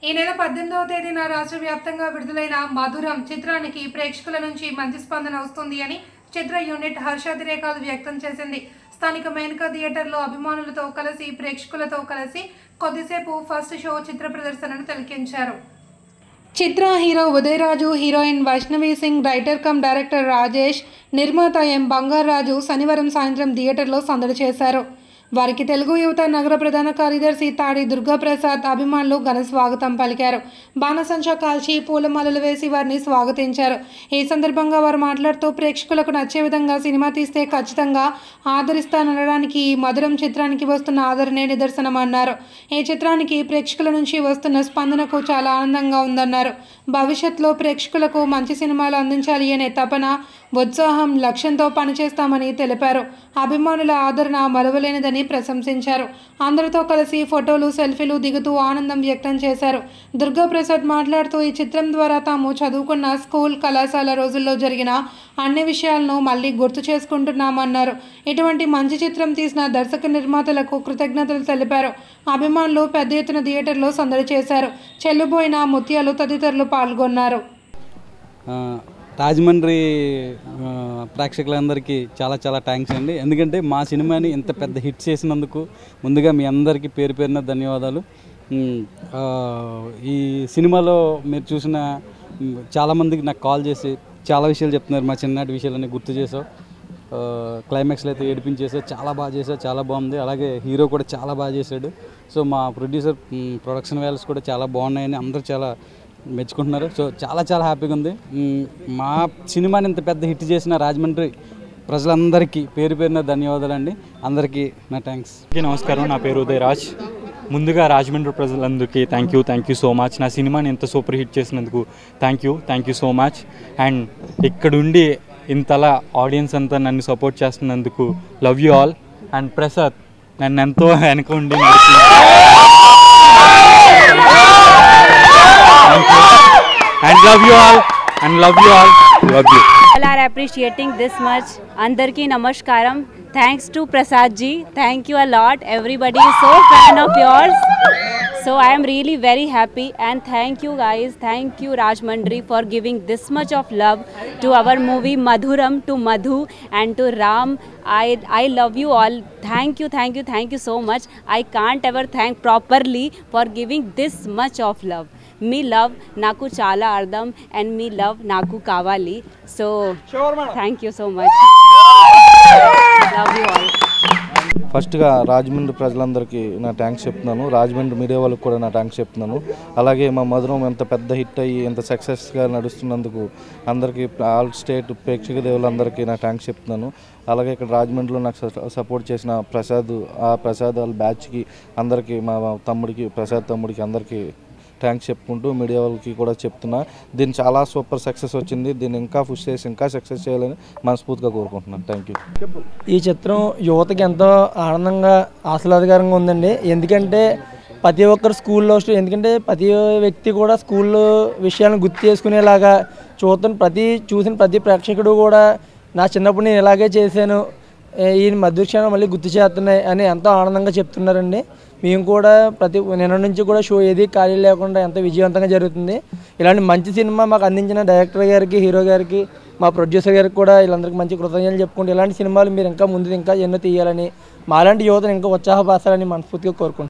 ఈ నెల 18వ తేదీన రాష్ట్ర వ్యాప్తంగా విడుదలైన మధురం చిత్రానికి ప్రేక్షకుల నుంచి మంచి స్పందన వస్తుంది అని చిత్ర యూనిట్ హర్షాతిరేకాలు వ్యక్తం చేసింది. స్థానిక మేనకా థియేటర్లో అభిమానులతో కలిసి ప్రేక్షకులతో కలిసి కొద్దిసేపు ఫస్ట్ షో చిత్ర ప్రదర్శనను తిలకించారు. చిత్ర hero Udayaraju, heroine Vaishnavi Singh, writer cum director Rajesh, నిర్మాత ఎం బంగారాజు శనివారం సాయంత్రం థియేటర్లో సందడి చేశారు. వారికి తెలుగు యువత నగర ప్రధాన కార్యదర్శి తాడి దుర్గాప్రసాద్ అభిమానులు ఘన స్వాగతం పలికారు. బాణసంచా కాల్చి పూలమాలలు వేసి వారిని స్వాగతించారు. ఈ సందర్భంగా వారు మాట్లాడుతూ ప్రేక్షకులకు నచ్చే విధంగా సినిమా తీస్తే ఖచ్చితంగా ఆదరిస్తాననడానికి ఈ మధురం చిత్రానికి వస్తున్న ఆదరణే నిదర్శనమన్నారు. ఈ చిత్రానికి ప్రేక్షకుల నుంచి వస్తున్న స్పందనకు చాలా ఆనందంగా ఉందన్నారు. భవిష్యత్తులో ప్రేక్షకులకు మంచి సినిమాలు అందించాలి అనే తపన, ఉత్సాహం, లక్ష్యంతో పనిచేస్తామని తెలిపారు. అభిమానుల ఆదరణ మరువలేనిదని ప్రశంసించారు. అందరితో కలిసి ఫోటోలు, సెల్ఫీలు దిగుతూ ఆనందం వ్యక్తం చేశారు. దుర్గాప్రసాద్ మాట్లాడుతూ ఈ చిత్రం ద్వారా తాము చదువుకున్న స్కూల్, కళాశాల రోజుల్లో జరిగిన అన్ని విషయాలను మళ్ళీ గుర్తు చేసుకుంటున్నామన్నారు. ఇటువంటి మంచి చిత్రం తీసిన దర్శక నిర్మాతలకు కృతజ్ఞతలు తెలిపారు. అభిమానులు పెద్ద ఎత్తున థియేటర్లో సందడి చేశారు. చెల్లుబోయిన ముత్యాలు తదితరులు పాల్గొన్నారు. రాజమండ్రి ప్రేక్షకులందరికీ చాలా చాలా థ్యాంక్స్ అండి. ఎందుకంటే మా సినిమాని ఇంత పెద్ద హిట్ చేసినందుకు ముందుగా మీ అందరికీ పేరు పేరున ధన్యవాదాలు. ఈ సినిమాలో మీరు చూసిన చాలామందికి నాకు కాల్ చేసి చాలా విషయాలు చెప్తున్నారు. మా చిన్ననాటి విషయాలన్నీ గుర్తు చేసావు, క్లైమాక్స్లో అయితే ఏడిపించేసావు, చాలా బాగా చేసావు, చాలా బాగుంది. అలాగే హీరో కూడా చాలా బాగా చేశాడు. సో మా ప్రొడ్యూసర్, ప్రొడక్షన్ వాల్యూస్ కూడా చాలా బాగున్నాయని అందరూ చాలా మెచ్చుకుంటున్నారు. సో చాలా చాలా హ్యాపీగా ఉంది. మా సినిమాని ఇంత పెద్ద హిట్ చేసిన రాజమండ్రి ప్రజలందరికీ పేరు పేరున ధన్యవాదాలు అండి. అందరికీ నా థ్యాంక్స్. నమస్కారం, నా పేరు ఉదయరాజ్. ముందుగా రాజమండ్రి ప్రజలందరికీ థ్యాంక్ యూ సో మచ్. నా సినిమాని ఇంత సూపర్ హిట్ చేసినందుకు thank you so much. And ఇక్కడుండి ఇంతలా ఆడియన్స్ అంతా నన్ను సపోర్ట్ చేస్తున్నందుకు love you all. And Prasad నన్ను ఎంతో వెనక ఉండి and love you all. Love you. All are appreciating this much. Andarki namaskaram. Thanks to Prasad ji. Thank you a lot. Everybody is so fan of yours. So I am really very happy, and thank you guys. Thank you Rajmandri for giving this much of love to our movie Madhuram, to Madhu and to Ram. I love you all. Thank you so much. I can't ever thank properly for giving this much of love. Me love నాకు చాలా అర్థం, and me love నాకు కావాలి. So thank you so much. Love you all. ఫస్ట్గా రాజమండ్రి ప్రజలందరికీ నా thanks చెప్తున్నాను. Rajahmundry media వాళ్ళకి కూడా నా థ్యాంక్స్ చెప్తున్నాను. అలాగే మా మధురం ఎంత పెద్ద హిట్ అయ్యి ఎంత సక్సెస్గా నడుస్తున్నందుకు అందరికీ, ఆల్ స్టేట్ ప్రేక్షక దేవులందరికీ నా థ్యాంక్స్ చెప్తున్నాను. అలాగే ఇక్కడ రాజమండ్రిలో నాకు సపోర్ట్ చేసిన ప్రసాద్, ఆ ప్రసాద్ వాళ్ళ బ్యాచ్కి అందరికీ, మా తమ్ముడికి, ప్రసాద్ తమ్ముడికి అందరికీ థ్యాంక్స్ చెప్పుకుంటూ మీడియా వాళ్ళకి కూడా చెప్తున్నా. దీన్ని చాలా సూపర్ సక్సెస్ వచ్చింది. దీన్ని ఇంకా పుష్ చేసి ఇంకా సక్సెస్ చేయాలని మనస్ఫూర్తిగా కోరుకుంటున్నాను. Thank you. ఈ చిత్రం యువతకి ఎంతో ఆనందంగా, ఆహ్లాదకరంగా ఉందండి. ఎందుకంటే ప్రతి ఒక్కరు స్కూల్లో, ఎందుకంటే ప్రతి వ్యక్తి కూడా స్కూల్లో విషయాలను గుర్తు చేసుకునేలాగా చూసిన ప్రతి ప్రేక్షకుడు కూడా నా చిన్నప్పుడు నేను ఇలాగే చేశాను, ఈ మధుక్షణం మళ్ళీ గుర్తు చేస్తున్నాయి అని ఎంతో ఆనందంగా చెప్తున్నారండి. మేము కూడా నిన్న నుంచి కూడా షో ఏది ఖాళీ లేకుండా ఎంతో విజయవంతంగా జరుగుతుంది. ఇలాంటి మంచి సినిమా మాకు అందించిన డైరెక్టర్ గారికి, హీరో గారికి, మా ప్రొడ్యూసర్ గారికి కూడా వీళ్ళందరికీ మంచి కృతజ్ఞతలు చెప్పుకుంటూ ఇలాంటి సినిమాలు మీరు ఇంకా ముందు ఇంకా ఎన్నో తీయాలని, మాలాంటి యువతను ఇంకా ఉత్సాహపరచాలని మనస్ఫూర్తిగా కోరుకుంటున్నాను.